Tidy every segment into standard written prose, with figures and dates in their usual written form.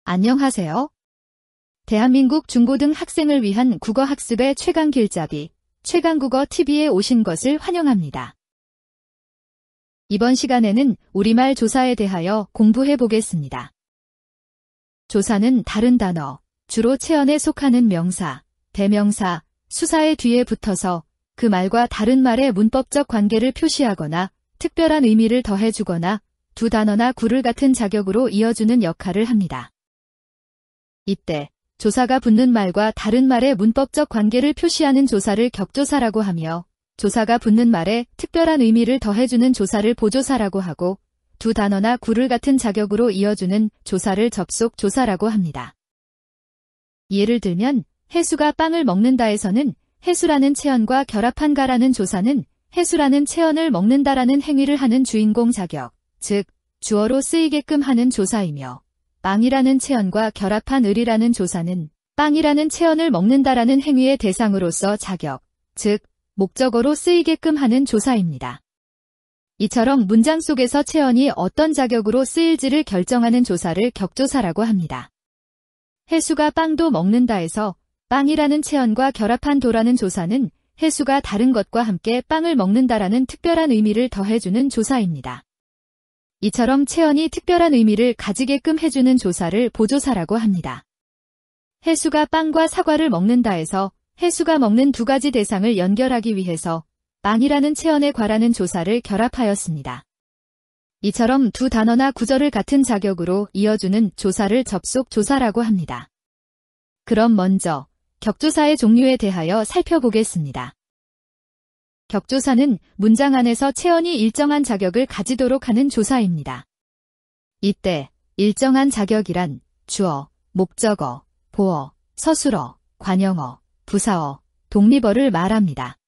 안녕하세요. 대한민국 중고등 학생을 위한 국어학습의 최강 길잡이, 최강국어TV에 오신 것을 환영합니다. 이번 시간에는 우리말 조사에 대하여 공부해 보겠습니다. 조사는 다른 단어, 주로 체언에 속하는 명사, 대명사, 수사의 뒤에 붙어서 그 말과 다른 말의 문법적 관계를 표시하거나 특별한 의미를 더해주거나 두 단어나 구를 같은 자격으로 이어주는 역할을 합니다. 이때 조사가 붙는 말과 다른 말의 문법적 관계를 표시하는 조사를 격조사라고 하며 조사가 붙는 말에 특별한 의미를 더해주는 조사를 보조사라고 하고 두 단어나 구를 같은 자격으로 이어주는 조사를 접속조사라고 합니다. 예를 들면 해수가 빵을 먹는다에서는 해수라는 체언과 결합한 가라는 조사는 해수라는 체언을 먹는다라는 행위를 하는 주인공 자격, 즉 주어로 쓰이게끔 하는 조사이며 빵이라는 체언과 결합한 을이라는 조사는 빵이라는 체언을 먹는다라는 행위의 대상으로서 자격, 즉 목적어로 쓰이게끔 하는 조사입니다. 이처럼 문장 속에서 체언이 어떤 자격으로 쓰일지를 결정하는 조사를 격조사라고 합니다. 해수가 빵도 먹는다에서 빵이라는 체언과 결합한 도라는 조사는 해수가 다른 것과 함께 빵을 먹는다라는 특별한 의미를 더해주는 조사입니다. 이처럼 체언이 특별한 의미를 가지게끔 해주는 조사를 보조사라고 합니다. 해수가 빵과 사과를 먹는다에서 해수가 먹는 두 가지 대상을 연결하기 위해서 빵이라는 체언에 과라는 조사를 결합하였습니다. 이처럼 두 단어나 구절을 같은 자격으로 이어주는 조사를 접속조사라고 합니다. 그럼 먼저 격조사의 종류에 대하여 살펴보겠습니다. 격조사는 문장 안에서 체언이 일정한 자격을 가지도록 하는 조사입니다. 이때 일정한 자격이란 주어, 목적어, 보어, 서술어, 관형어, 부사어, 독립어를 말합니다.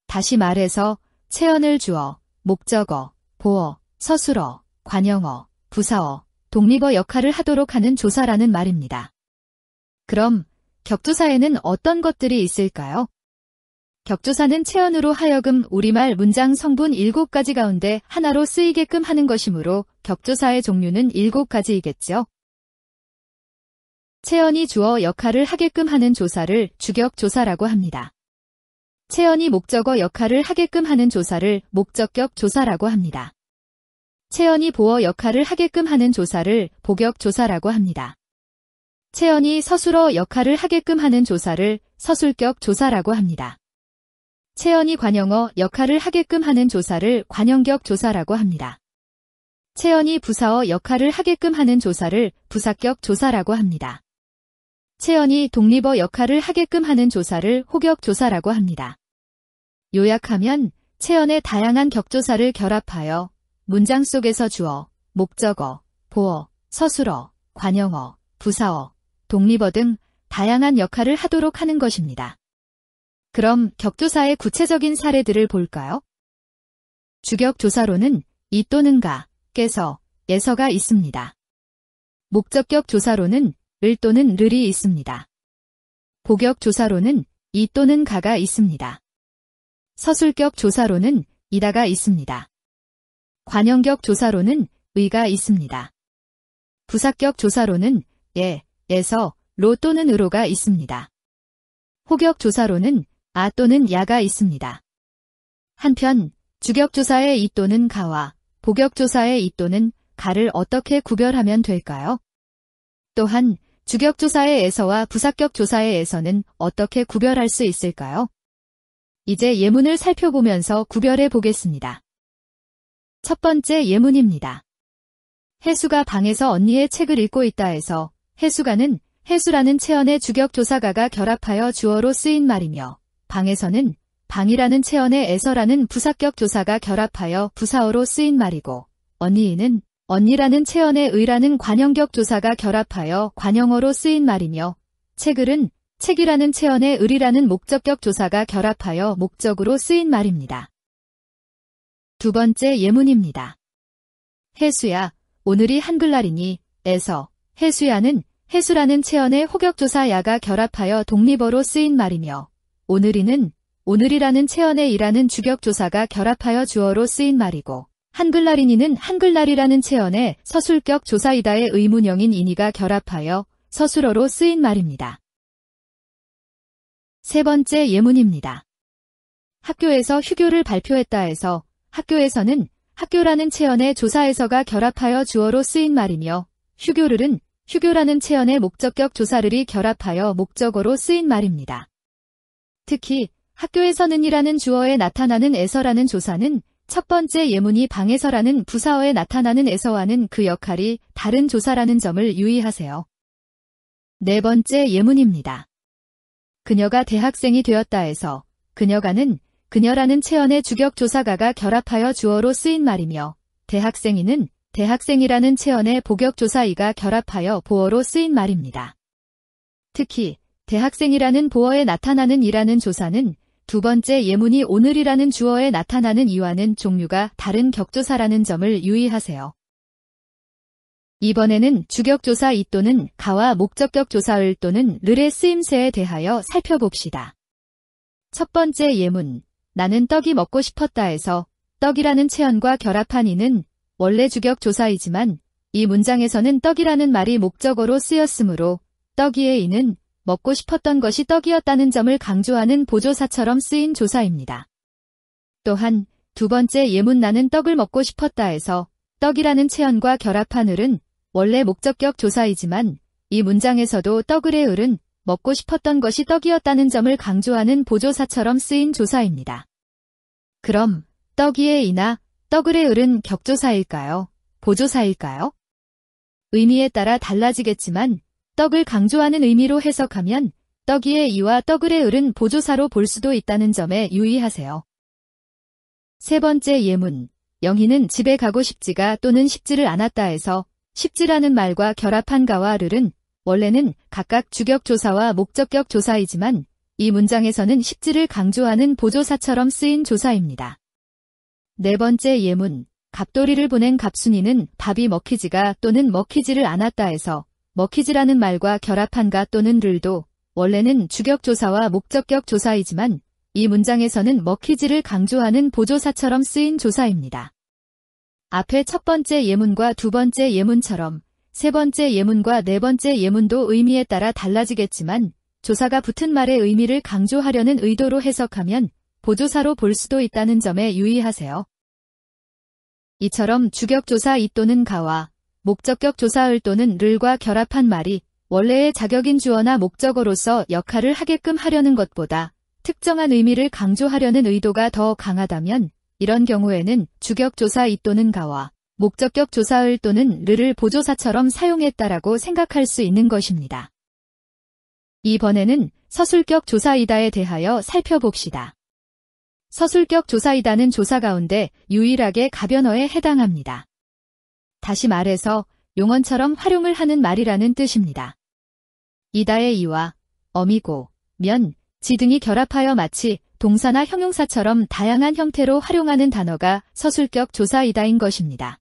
다시 말해서 체언을 주어, 목적어, 보어, 서술어, 관형어, 부사어, 독립어 역할을 하도록 하는 조사라는 말입니다. 그럼 격조사에는 어떤 것들이 있을까요? 격조사는 체언으로 하여금 우리말 문장 성분 7가지 가운데 하나로 쓰이게끔 하는 것이므로 격조사의 종류는 7가지이겠죠. 체언이 주어 역할을 하게끔 하는 조사를 주격조사라고 합니다. 체언이 목적어 역할을 하게끔 하는 조사를 목적격 조사라고 합니다. 체언이 보어 역할을 하게끔 하는 조사를 보격조사라고 합니다. 체언이 서술어 역할을 하게끔 하는 조사를 서술격 조사라고 합니다. 체언이 관형어 역할을 하게끔 하는 조사를 관형격 조사라고 합니다. 체언이 부사어 역할을 하게끔 하는 조사를 부사격 조사라고 합니다. 체언이 독립어 역할을 하게끔 하는 조사를 호격 조사라고 합니다. 요약하면 체언의 다양한 격조사를 결합하여 문장 속에서 주어, 목적어, 보어, 서술어, 관형어, 부사어, 독립어 등 다양한 역할을 하도록 하는 것입니다. 그럼 격조사의 구체적인 사례들을 볼까요? 주격조사로는 이 또는 가, 께서, 에서가 있습니다. 목적격 조사로는 을 또는 르이 있습니다. 보격조사로는 이 또는 가가 있습니다. 서술격 조사로는 이다가 있습니다. 관형격 조사로는 의가 있습니다. 부사격 조사로는 예, 에서, 로 또는 으로가 있습니다. 호격 조사로는 아 또는 야가 있습니다. 한편 주격조사의 이 또는 가와 보격조사의 이 또는 가를 어떻게 구별하면 될까요? 또한 주격조사의 에서와 부사격 조사의 에서는 어떻게 구별할 수 있을까요? 이제 예문을 살펴보면서 구별해 보겠습니다. 첫 번째 예문입니다. 해수가 방에서 언니의 책을 읽고 있다 해서 해수가는 해수라는 체언의 주격조사가가 결합하여 주어로 쓰인 말이며 방에서는 방이라는 체언의 에서라는 부사격 조사가 결합하여 부사어로 쓰인 말이고 언니는 언니라는 체언의 의라는 관형격 조사가 결합하여 관형어로 쓰인 말이며 책을은 책이라는 체언의 을이라는 목적격 조사가 결합하여 목적으로 쓰인 말입니다. 두 번째 예문입니다. 해수야, 오늘이 한글날이니 에서 해수야는 해수라는 체언의 호격조사 야가 결합하여 독립어로 쓰인 말이며 오늘이는 오늘이라는 체언의 이라는 주격조사가 결합하여 주어로 쓰인 말이고 한글날이니는 한글날이라는 체언에 서술격 조사이다의 의문형인 이니가 결합하여 서술어로 쓰인 말입니다. 세 번째 예문입니다. 학교에서 휴교를 발표했다 해서 학교에서는 학교라는 체언에 조사에서가 결합하여 주어로 쓰인 말이며 휴교를은 휴교라는 체언에 목적격 조사를이 결합하여 목적어로 쓰인 말입니다. 특히 학교에서는이라는 주어에 나타나는 에서라는 조사는 첫 번째 예문이 방에서라는 부사어에 나타나는 에서와는 그 역할이 다른 조사라는 점을 유의하세요. 네 번째 예문입니다. 그녀가 대학생이 되었다 해서 그녀가는 그녀라는 체언의 주격조사가가 결합하여 주어로 쓰인 말이며 대학생이는 대학생이라는 체언의 복역조사이가 결합하여 보어로 쓰인 말입니다. 특히 대학생이라는 보어에 나타나는 이라는 조사는 두 번째 예문이 오늘이라는 주어에 나타나는 이와는 종류가 다른 격조사라는 점을 유의하세요. 이번에는 주격조사 이 또는 가와 목적격 조사 을 또는 를의 쓰임새에 대하여 살펴봅시다. 첫 번째 예문, 나는 떡이 먹고 싶었다 해서 떡이라는 체언과 결합한 이는 원래 주격 조사이지만 이 문장에서는 떡이라는 말이 목적어로 쓰였으므로 떡이의 이는 먹고 싶었던 것이 떡이었다는 점을 강조하는 보조사처럼 쓰인 조사입니다. 또한 두 번째 예문 나는 떡을 먹고 싶었다 해서 떡이라는 체언과 결합한 을은 원래 목적격 조사이지만 이 문장에서도 떡을의 을은 먹고 싶었던 것이 떡이었다는 점을 강조하는 보조사처럼 쓰인 조사입니다. 그럼 떡이의 이나 떡을의 을은 격조사일까요? 보조사일까요? 의미에 따라 달라지겠지만 떡을 강조하는 의미로 해석하면 떡이의 이와 떡을의 을은 보조사로 볼 수도 있다는 점에 유의하세요. 세 번째 예문, 영희는 집에 가고 싶지가 또는 싶지를 않았다 해서 싶지라는 말과 결합한 가와 를은 원래는 각각 주격조사와 목적격 조사이지만 이 문장에서는 싶지를 강조하는 보조사처럼 쓰인 조사입니다. 네 번째 예문, 갑돌이를 보낸 갑순이는 밥이 먹히지가 또는 먹히지를 않았다 해서 먹히지라는 말과 결합한 가 또는 를도 원래는 주격조사와 목적격 조사이지만 이 문장에서는 먹히지를 강조하는 보조사처럼 쓰인 조사입니다. 앞의 첫 번째 예문과 두 번째 예문처럼 세 번째 예문과 네 번째 예문도 의미에 따라 달라지겠지만 조사가 붙은 말의 의미를 강조하려는 의도로 해석하면 보조사로 볼 수도 있다는 점에 유의하세요. 이처럼 주격조사 이 또는 가와 목적격 조사 을 또는 를과 결합한 말이 원래의 자격인 주어나 목적어로서 역할을 하게끔 하려는 것보다 특정한 의미를 강조하려는 의도가 더 강하다면 이런 경우에는 주격조사 이 또는 가와 목적격 조사 을 또는 를을 보조사처럼 사용했다라고 생각할 수 있는 것입니다. 이번에는 서술격 조사이다에 대하여 살펴봅시다. 서술격 조사이다는 조사 가운데 유일하게 가변어에 해당합니다. 다시 말해서 용언처럼 활용을 하는 말이라는 뜻입니다. 이다의 이와 어미고, 면, 지 등이 결합하여 마치 동사나 형용사처럼 다양한 형태로 활용하는 단어가 서술격 조사이다인 것입니다.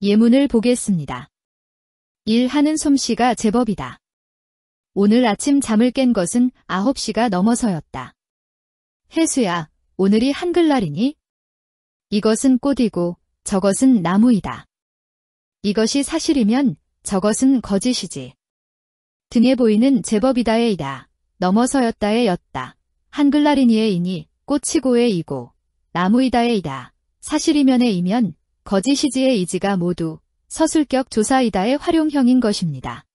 예문을 보겠습니다. 일하는 솜씨가 제법이다. 오늘 아침 잠을 깬 것은 9시가 넘어서였다. 혜수야, 오늘이 한글날이니? 이것은 꽃이고 저것은 나무이다. 이것이 사실이면 저것은 거짓이지. 등에 보이는 제법이다의 이다. 넘어서였다의 였다. 한글날이니의 이니, 꽃이고의 이고, 나무이다의 이다. 사실이면의 이면, 거짓이지의 이지가 모두 서술격 조사이다의 활용형인 것입니다.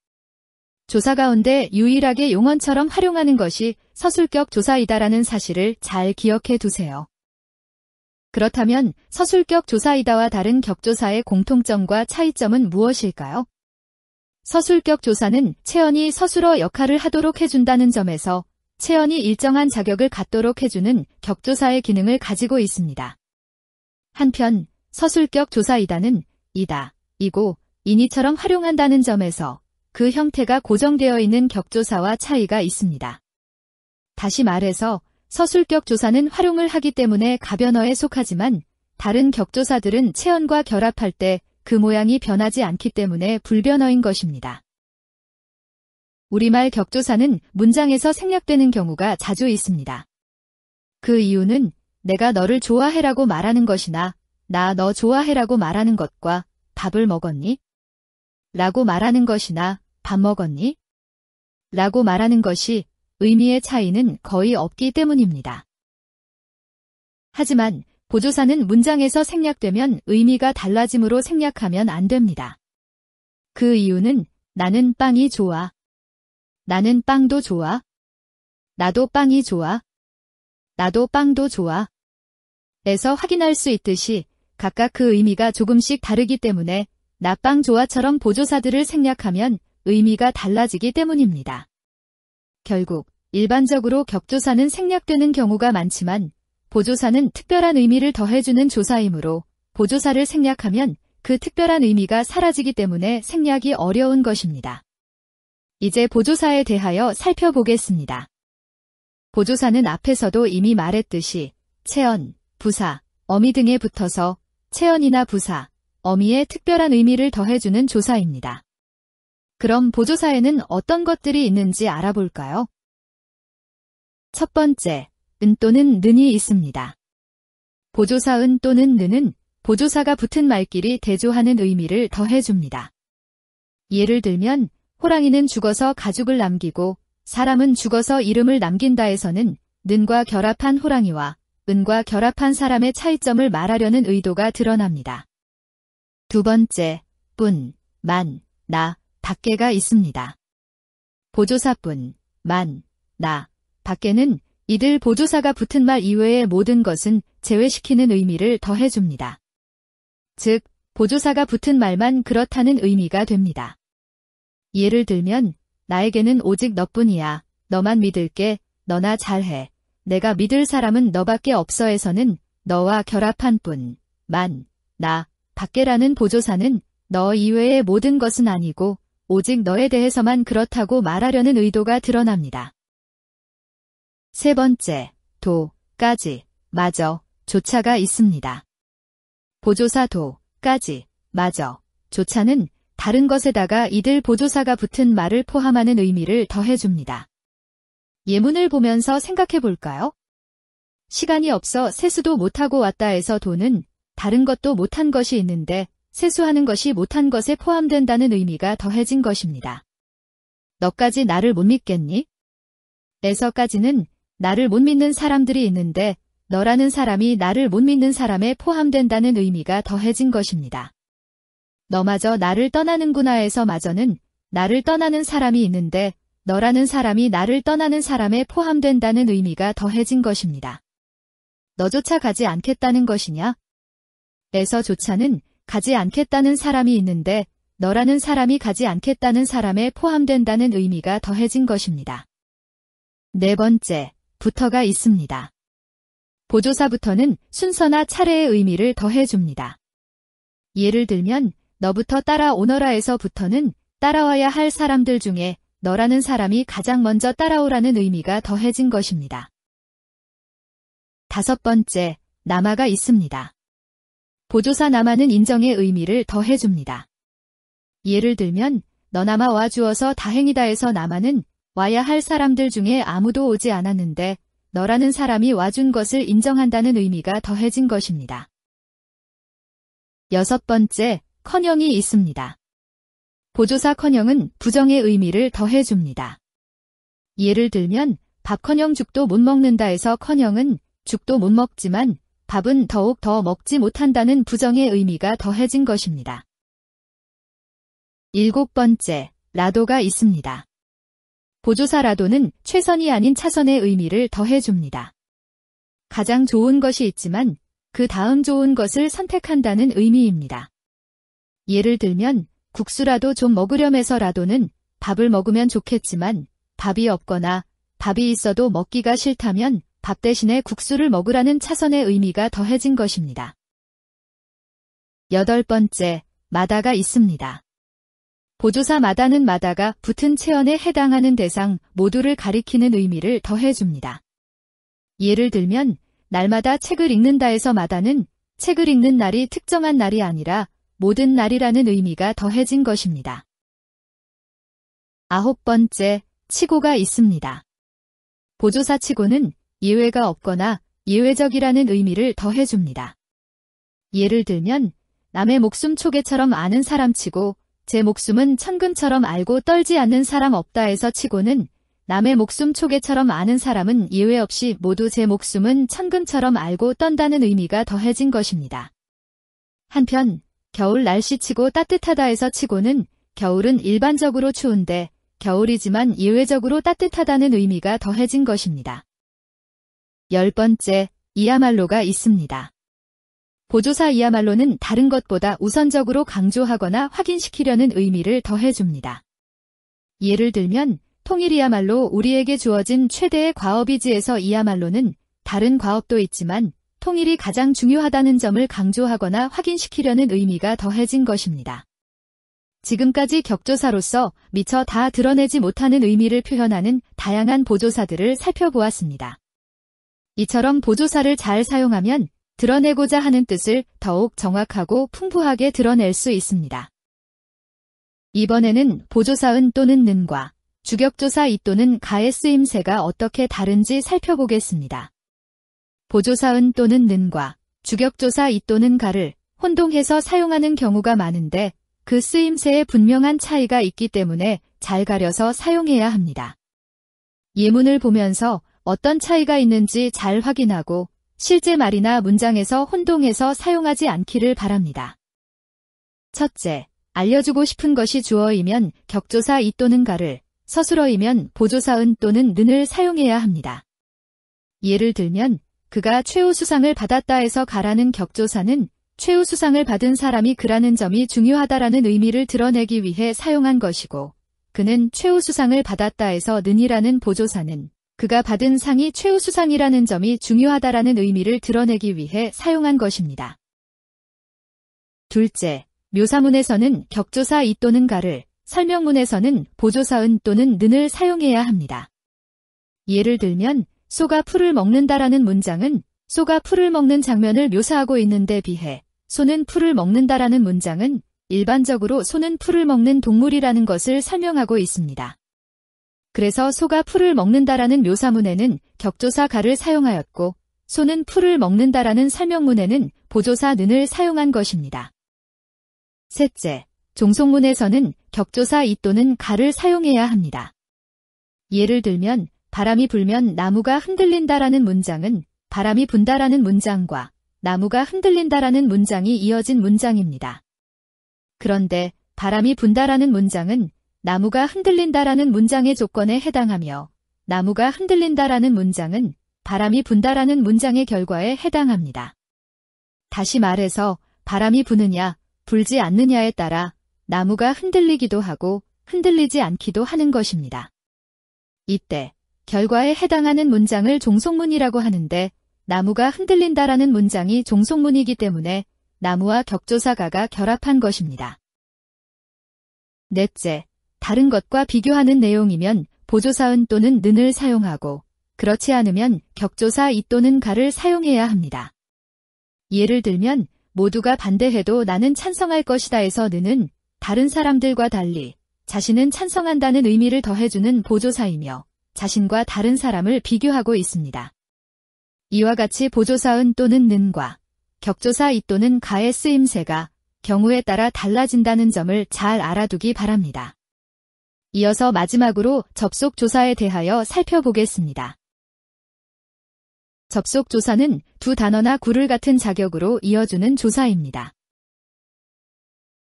조사 가운데 유일하게 용언처럼 활용하는 것이 서술격 조사이다라는 사실을 잘 기억해 두세요. 그렇다면 서술격 조사이다와 다른 격조사의 공통점과 차이점은 무엇일까요? 서술격 조사는 체언이 서술어 역할을 하도록 해준다는 점에서 체언이 일정한 자격을 갖도록 해주는 격조사의 기능을 가지고 있습니다. 한편 서술격 조사이다는 이다, 이고, 이니처럼 활용한다는 점에서 그 형태가 고정되어 있는 격조사와 차이가 있습니다. 다시 말해서 서술격 조사는 활용을 하기 때문에 가변어에 속하지만 다른 격조사들은 체언과 결합할 때 그 모양이 변하지 않기 때문에 불변어인 것입니다. 우리말 격조사는 문장에서 생략되는 경우가 자주 있습니다. 그 이유는 내가 너를 좋아해라고 말하는 것이나 나 너 좋아해라고 말하는 것과 밥을 먹었니? 라고 말하는 것이나 밥 먹었니? 라고 말하는 것이 의미의 차이는 거의 없기 때문입니다. 하지만 보조사는 문장에서 생략되면 의미가 달라짐으로 생략하면 안 됩니다. 그 이유는 나는 빵이 좋아. 나는 빵도 좋아. 나도 빵이 좋아. 나도 빵도 좋아. 에서 확인할 수 있듯이 각각 그 의미가 조금씩 다르기 때문에 나 빵 좋아처럼 보조사들을 생략하면 의미가 달라지기 때문입니다. 결국 일반적으로 격조사는 생략되는 경우가 많지만 보조사는 특별한 의미를 더해주는 조사이므로 보조사를 생략하면 그 특별한 의미가 사라지기 때문에 생략이 어려운 것입니다. 이제 보조사에 대하여 살펴보겠습니다. 보조사는 앞에서도 이미 말했듯이 체언, 부사, 어미 등에 붙어서 체언이나 부사, 어미에 특별한 의미를 더해주는 조사입니다. 그럼 보조사에는 어떤 것들이 있는지 알아볼까요? 첫 번째, 은 또는 는이 있습니다. 보조사 은 또는 는은 보조사가 붙은 말끼리 대조하는 의미를 더해줍니다. 예를 들면 호랑이는 죽어서 가죽을 남기고 사람은 죽어서 이름을 남긴다에서는 는과 결합한 호랑이와 은과 결합한 사람의 차이점을 말하려는 의도가 드러납니다. 두 번째, 뿐, 만, 나, 밖에가 있습니다. 보조사 뿐, 만, 나, 밖에는 이들 보조사가 붙은 말 이외의 모든 것은 제외시키는 의미를 더해줍니다. 즉, 보조사가 붙은 말만 그렇다는 의미가 됩니다. 예를 들면 나에게는 오직 너뿐이야. 너만 믿을게. 너나 잘해. 내가 믿을 사람은 너밖에 없어에서는 너와 결합한 뿐, 만, 나, 밖에라는 보조사는 너 이외의 모든 것은 아니고 오직 너에 대해서만 그렇다고 말하려는 의도가 드러납니다. 세 번째, 도, 까지, 마저, 조차가 있습니다. 보조사 도, 까지, 마저, 조차는 다른 것에다가 이들 보조사가 붙은 말을 포함하는 의미를 더해줍니다. 예문을 보면서 생각해 볼까요? 시간이 없어 세수도 못하고 왔다 해서 도는 다른 것도 못한 것이 있는데 세수하는 것이 못한 것에 포함된다는 의미가 더해진 것입니다. 너까지 나를 못 믿겠니? 에서까지는 나를 못 믿는 사람들이 있는데 너라는 사람이 나를 못 믿는 사람에 포함된다는 의미가 더해진 것입니다. 너마저 나를 떠나는구나 해서 마저는 나를 떠나는 사람이 있는데 너라는 사람이 나를 떠나는 사람에 포함된다는 의미가 더해진 것입니다. 너조차 가지 않겠다는 것이냐? 에서조차는 가지 않겠다는 사람이 있는데 너라는 사람이 가지 않겠다는 사람에 포함된다는 의미가 더해진 것입니다. 네 번째, 부터가 있습니다. 보조사부터는 순서나 차례의 의미를 더해줍니다. 예를 들면 너부터 따라오너라에서 부터는 따라와야 할 사람들 중에 너라는 사람이 가장 먼저 따라오라는 의미가 더해진 것입니다. 다섯 번째, 남아가 있습니다. 보조사 남아는 인정의 의미를 더해줍니다. 예를 들면 너남아 와주어서 다행이다에서 남아는 와야 할 사람들 중에 아무도 오지 않았는데 너라는 사람이 와준 것을 인정한다는 의미가 더해진 것입니다. 여섯 번째, 커녕이 있습니다. 보조사 커녕은 부정의 의미를 더해줍니다. 예를 들면 밥커녕 죽도 못 먹는다 해서 커녕은 죽도 못 먹지만 밥은 더욱 더 먹지 못한다는 부정의 의미가 더해진 것입니다. 일곱 번째, 라도가 있습니다. 보조사 라도는 최선이 아닌 차선의 의미를 더해줍니다. 가장 좋은 것이 있지만 그 다음 좋은 것을 선택한다는 의미입니다. 예를 들면 국수라도 좀 먹으렴해서 라도는 밥을 먹으면 좋겠지만 밥이 없거나 밥이 있어도 먹기가 싫다면 밥 대신에 국수를 먹으라는 차선의 의미가 더해진 것입니다. 여덟 번째, 마다가 있습니다. 보조사 마다는 마다가 붙은 체언에 해당하는 대상 모두를 가리키는 의미를 더해줍니다. 예를 들면 날마다 책을 읽는다에서 마다는 책을 읽는 날이 특정한 날이 아니라 모든 날이라는 의미가 더해진 것입니다. 아홉 번째, 치고가 있습니다. 보조사 치고는 예외가 없거나 예외적이라는 의미를 더해줍니다. 예를 들면 남의 목숨 초계처럼 아는 사람치고 제 목숨은 천금처럼 알고 떨지 않는 사람 없다에서 치고는 남의 목숨 초계처럼 아는 사람은 예외 없이 모두 제 목숨은 천금처럼 알고 떤다는 의미가 더해진 것입니다. 한편 겨울 날씨치고 따뜻하다에서 치고는 겨울은 일반적으로 추운데 겨울이지만 예외적으로 따뜻하다는 의미가 더해진 것입니다. 10번째, 이야말로가 있습니다. 보조사 이야말로는 다른 것보다 우선적으로 강조하거나 확인시키려는 의미를 더해줍니다. 예를 들면 통일이야말로 우리에게 주어진 최대의 과업이지에서 이야말로는 다른 과업도 있지만 통일이 가장 중요하다는 점을 강조하거나 확인시키려는 의미가 더해진 것입니다. 지금까지 격조사로서 미처 다 드러내지 못하는 의미를 표현하는 다양한 보조사들을 살펴보았습니다. 이처럼 보조사를 잘 사용하면 드러내고자 하는 뜻을 더욱 정확하고 풍부하게 드러낼 수 있습니다. 이번에는 보조사은 또는 는과 주격조사 이 또는 가의 쓰임새가 어떻게 다른지 살펴보겠습니다. 보조사은 또는 는과 주격조사 이 또는 가를 혼동해서 사용하는 경우가 많은데 그 쓰임새에 분명한 차이가 있기 때문에 잘 가려서 사용해야 합니다. 예문을 보면서 어떤 차이가 있는지 잘 확인하고 실제 말이나 문장에서 혼동해서 사용하지 않기를 바랍니다. 첫째, 알려주고 싶은 것이 주어이면 격조사 이 또는 가를, 서술어이면 보조사 은 또는 는을 사용해야 합니다. 예를 들면 그가 최우수상을 받았다에서 가라는 격조사는 최우수상을 받은 사람이 그라는 점이 중요하다라는 의미를 드러내기 위해 사용한 것이고 그는 최우수상을 받았다에서 는이라는 보조사는 그가 받은 상이 최우수상이라는 점이 중요하다라는 의미를 드러내기 위해 사용한 것입니다. 둘째, 묘사문에서는 격조사 이 또는 가를, 설명문에서는 보조사 은 또는 는을 사용해야 합니다. 예를 들면 소가 풀을 먹는다라는 문장은 소가 풀을 먹는 장면을 묘사하고 있는데 비해 소는 풀을 먹는다라는 문장은 일반적으로 소는 풀을 먹는 동물이라는 것을 설명하고 있습니다. 그래서 소가 풀을 먹는다라는 묘사문에는 격조사 가를 사용하였고 소는 풀을 먹는다라는 설명문에는 보조사 는을 사용한 것입니다. 셋째, 종속문에서는 격조사 이 또는 가를 사용해야 합니다. 예를 들면 바람이 불면 나무가 흔들린다라는 문장은 바람이 분다라는 문장과 나무가 흔들린다라는 문장이 이어진 문장입니다. 그런데 바람이 분다라는 문장은 나무가 흔들린다라는 문장의 조건에 해당하며 나무가 흔들린다라는 문장은 바람이 분다라는 문장의 결과에 해당합니다. 다시 말해서 바람이 부느냐, 불지 않느냐에 따라 나무가 흔들리기도 하고 흔들리지 않기도 하는 것입니다. 이때 결과에 해당하는 문장을 종속문이라고 하는데 나무가 흔들린다라는 문장이 종속문이기 때문에 나무와 격조사가가 결합한 것입니다. 넷째, 다른 것과 비교하는 내용이면 보조사 은 또는 는을 사용하고 그렇지 않으면 격조사 이 또는 가를 사용해야 합니다. 예를 들면 모두가 반대해도 나는 찬성할 것이다에서 는은 다른 사람들과 달리 자신은 찬성한다는 의미를 더해주는 보조사이며 자신과 다른 사람을 비교하고 있습니다. 이와 같이 보조사 은 또는 는과 격조사 이 또는 가의 쓰임새가 경우에 따라 달라진다는 점을 잘 알아두기 바랍니다. 이어서 마지막으로 접속조사에 대하여 살펴보겠습니다. 접속조사는 두 단어나 구를 같은 자격으로 이어주는 조사입니다.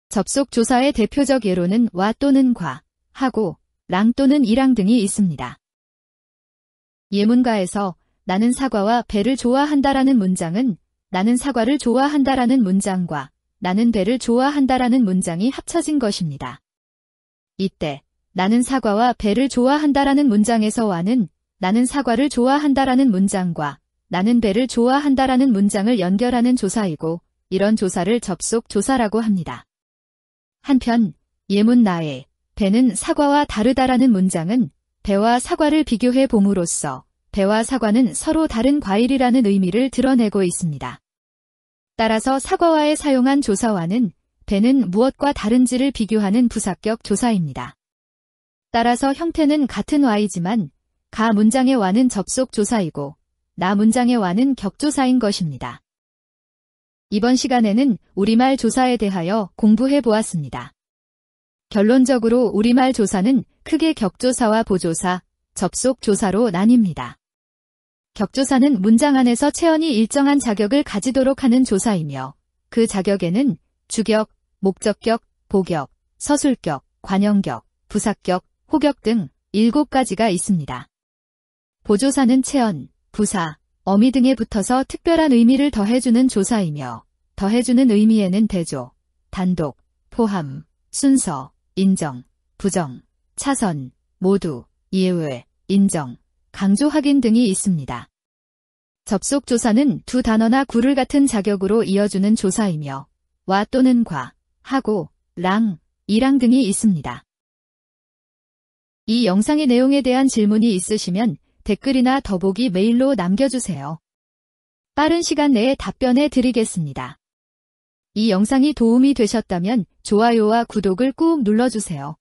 접속조사의 대표적 예로는 와 또는 과, 하고, 랑 또는 이랑 등이 있습니다. 예문가에서 나는 사과와 배를 좋아한다라는 문장은 나는 사과를 좋아한다라는 문장과 나는 배를 좋아한다라는 문장이 합쳐진 것입니다. 이때 나는 사과와 배를 좋아한다라는 문장에서 와는 나는 사과를 좋아한다라는 문장과 나는 배를 좋아한다라는 문장을 연결하는 조사이고 이런 조사를 접속조사라고 합니다. 한편 예문 나에 배는 사과와 다르다라는 문장은 배와 사과를 비교해 봄으로써 배와 사과는 서로 다른 과일이라는 의미를 드러내고 있습니다. 따라서 사과와에 사용한 조사와는 배는 무엇과 다른지를 비교하는 부사격 조사입니다. 따라서 형태는 같은 와이지만 가 문장의 와는 접속조사이고 나 문장의 와는 격조사인 것입니다. 이번 시간에는 우리말 조사에 대하여 공부해 보았습니다. 결론적으로 우리말 조사는 크게 격조사와 보조사, 접속조사로 나뉩니다. 격조사는 문장 안에서 체언이 일정한 자격을 가지도록 하는 조사이며 그 자격에는 주격, 목적격, 보격, 서술격, 관형격, 부사격, 호격 등 7가지가 있습니다. 보조사는 체언, 부사, 어미 등에 붙어서 특별한 의미를 더해주는 조사이며 더해주는 의미에는 대조, 단독, 포함, 순서, 인정, 부정, 차선, 모두, 예외, 인정, 강조 확인 등이 있습니다. 접속조사는 두 단어나 구를 같은 자격으로 이어주는 조사이며 와 또는 과, 하고, 랑, 이랑 등이 있습니다. 이 영상의 내용에 대한 질문이 있으시면 댓글이나 더보기 메일로 남겨주세요. 빠른 시간 내에 답변해 드리겠습니다. 이 영상이 도움이 되셨다면 좋아요와 구독을 꾹 눌러주세요.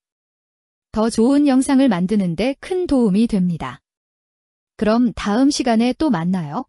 더 좋은 영상을 만드는 데 큰 도움이 됩니다. 그럼 다음 시간에 또 만나요.